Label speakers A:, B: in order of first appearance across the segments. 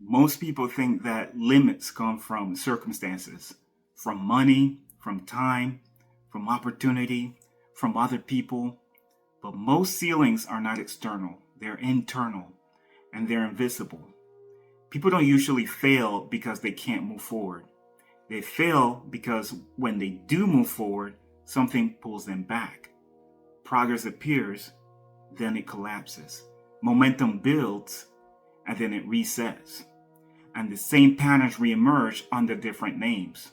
A: Most people think that limits come from circumstances, from money, from time, from opportunity, from other people. But most ceilings are not external, they're internal and they're invisible. People don't usually fail because they can't move forward. They fail because when they do move forward, something pulls them back. Progress appears, then it collapses. Momentum builds, and then it resets. And the same patterns reemerge under different names.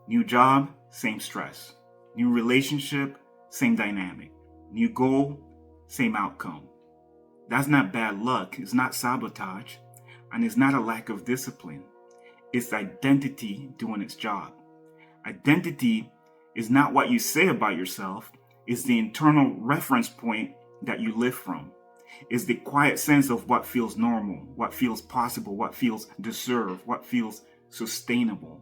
A: New job, same stress. New relationship, same dynamic. New goal, same outcome. That's not bad luck, it's not sabotage, and it's not a lack of discipline. It's identity doing its job. Identity is not what you say about yourself, it's the internal reference point that you live from. It's the quiet sense of what feels normal, what feels possible, what feels deserved, what feels sustainable.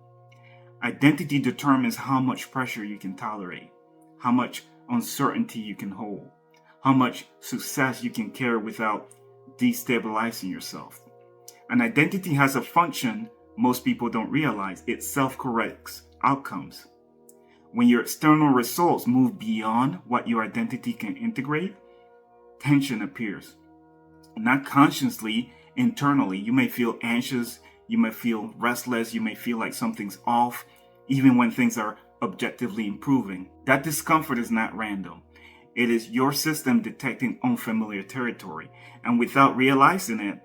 A: Identity determines how much pressure you can tolerate, how much uncertainty you can hold, how much success you can carry without destabilizing yourself. An identity has a function most people don't realize. It self-corrects outcomes. When your external results move beyond what your identity can integrate, tension appears. Not consciously, internally. You may feel anxious, you may feel restless, you may feel like something's off, even when things are objectively improving. That discomfort is not random. It is your system detecting unfamiliar territory. And without realizing it,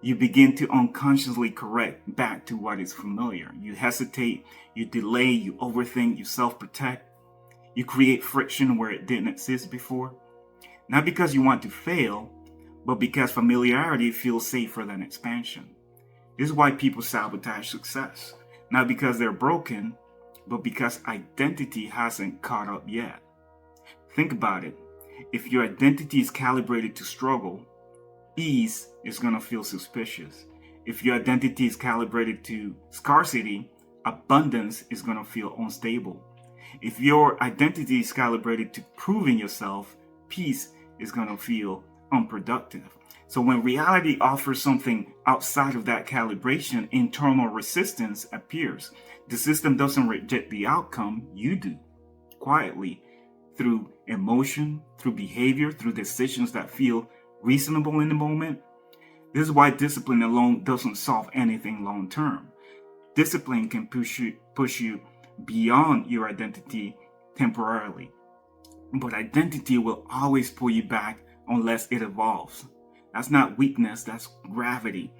A: you begin to unconsciously correct back to what is familiar. You hesitate, you delay, you overthink, you self-protect. You create friction where it didn't exist before. Not because you want to fail, but because familiarity feels safer than expansion. This is why people sabotage success. Not because they're broken, but because identity hasn't caught up yet. Think about it. If your identity is calibrated to struggle, ease is going to feel suspicious. If your identity is calibrated to scarcity, abundance is going to feel unstable. If your identity is calibrated to proving yourself, peace is going to feel unproductive. So when reality offers something outside of that calibration, internal resistance appears. The system doesn't reject the outcome, you do, quietly, through emotion, through behavior, through decisions that feel reasonable in the moment. This is why discipline alone doesn't solve anything long term. Discipline can push you beyond your identity temporarily. But identity will always pull you back unless it evolves. That's not weakness, that's gravity.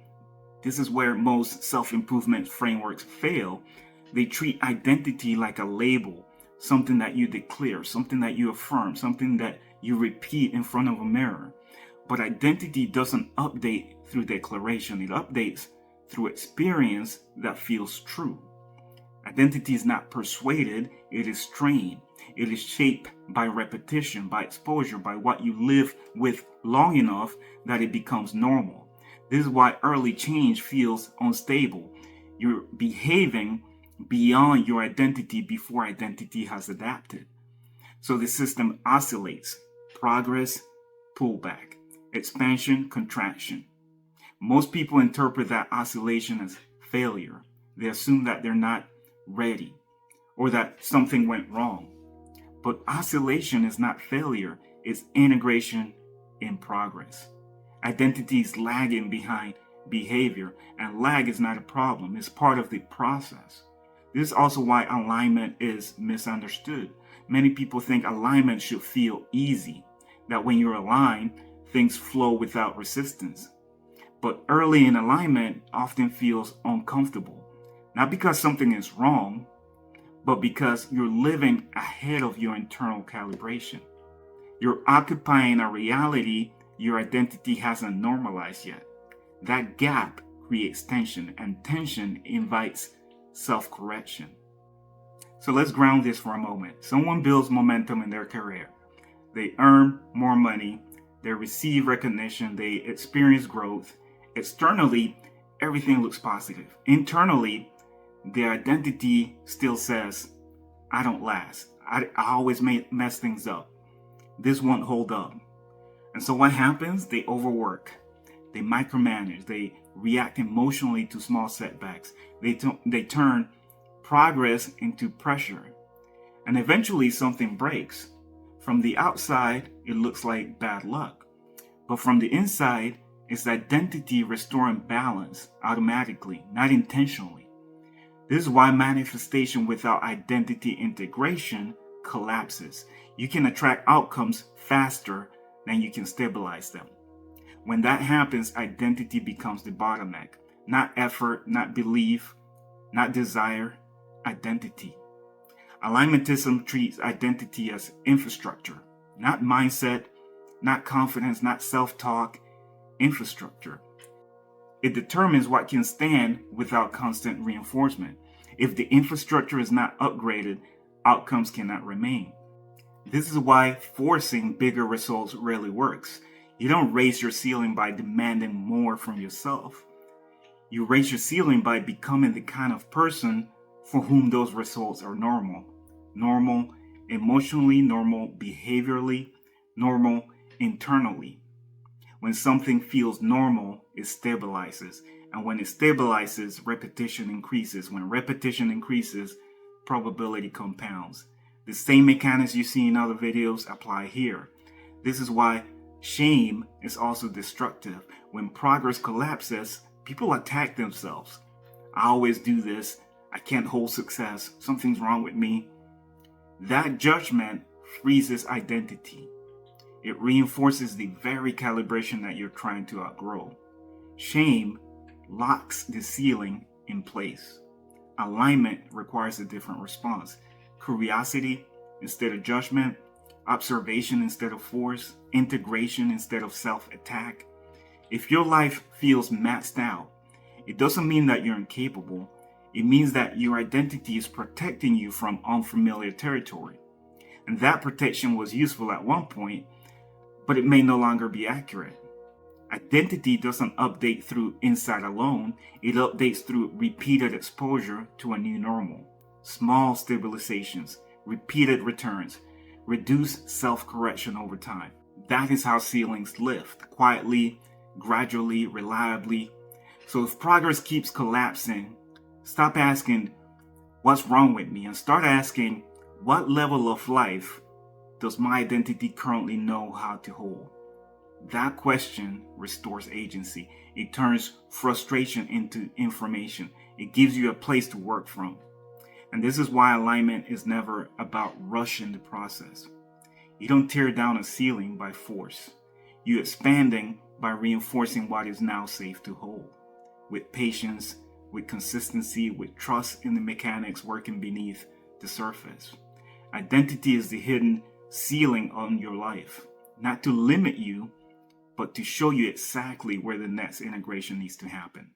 A: This is where most self-improvement frameworks fail. They treat identity like a label, something that you declare, something that you affirm, something that you repeat in front of a mirror. But identity doesn't update through declaration, it updates through experience that feels true. Identity is not persuaded, it is trained. It is shaped by repetition, by exposure, by what you live with long enough that it becomes normal. This is why early change feels unstable. You're behaving beyond your identity before identity has adapted. So the system oscillates. Progress, pullback. Expansion, contraction. Most people interpret that oscillation as failure. They assume that they're not ready or that something went wrong. But oscillation is not failure, it's integration in progress. Identity is lagging behind behavior, and lag is not a problem, it's part of the process. This is also why alignment is misunderstood. Many people think alignment should feel easy, that when you're aligned, things flow without resistance. But early in alignment often feels uncomfortable, not because something is wrong, but because you're living ahead of your internal calibration. You're occupying a reality your identity hasn't normalized yet. That gap creates tension, and tension invites self-correction. So let's ground this for a moment. Someone builds momentum in their career. They earn more money, they receive recognition, they experience growth. Externally, everything looks positive. Internally, their identity still says, I don't last. I always mess things up. This won't hold up. And so what happens? They overwork. They micromanage. They react emotionally to small setbacks. They turn progress into pressure. And eventually something breaks. From the outside, it looks like bad luck. But from the inside, it's identity restoring balance automatically, not intentionally. This is why manifestation without identity integration collapses. You can attract outcomes faster than you can stabilize them. When that happens, identity becomes the bottleneck. Not effort, not belief, not desire, identity. Alignmentism treats identity as infrastructure, not mindset, not confidence, not self-talk, infrastructure. It determines what can stand without constant reinforcement. If the infrastructure is not upgraded, outcomes cannot remain. This is why forcing bigger results rarely works. You don't raise your ceiling by demanding more from yourself. You raise your ceiling by becoming the kind of person for whom those results are normal. Normal emotionally, normal behaviorally, normal internally. When something feels normal, it stabilizes. And when it stabilizes, repetition increases. When repetition increases, probability compounds. The same mechanics you see in other videos apply here. This is why shame is also destructive. When progress collapses, people attack themselves. I always do this. I can't hold success. Something's wrong with me. That judgment freezes identity. It reinforces the very calibration that you're trying to outgrow. Shame locks the ceiling in place. Alignment requires a different response. Curiosity instead of judgment, observation instead of force, integration instead of self-attack. If your life feels maxed out, it doesn't mean that you're incapable. It means that your identity is protecting you from unfamiliar territory. And that protection was useful at one point, but it may no longer be accurate. Identity doesn't update through insight alone. It updates through repeated exposure to a new normal. Small stabilizations, repeated returns, reduce self-correction over time. That is how ceilings lift, quietly, gradually, reliably. So if progress keeps collapsing, stop asking, what's wrong with me? And start asking, what level of life does my identity currently know how to hold? That question restores agency. It turns frustration into information. It gives you a place to work from. And this is why alignment is never about rushing the process. You don't tear down a ceiling by force. You're expanding by reinforcing what is now safe to hold. With patience, with consistency, with trust in the mechanics working beneath the surface. Identity is the hidden ceiling on your life, not to limit you, but to show you exactly where the next integration needs to happen.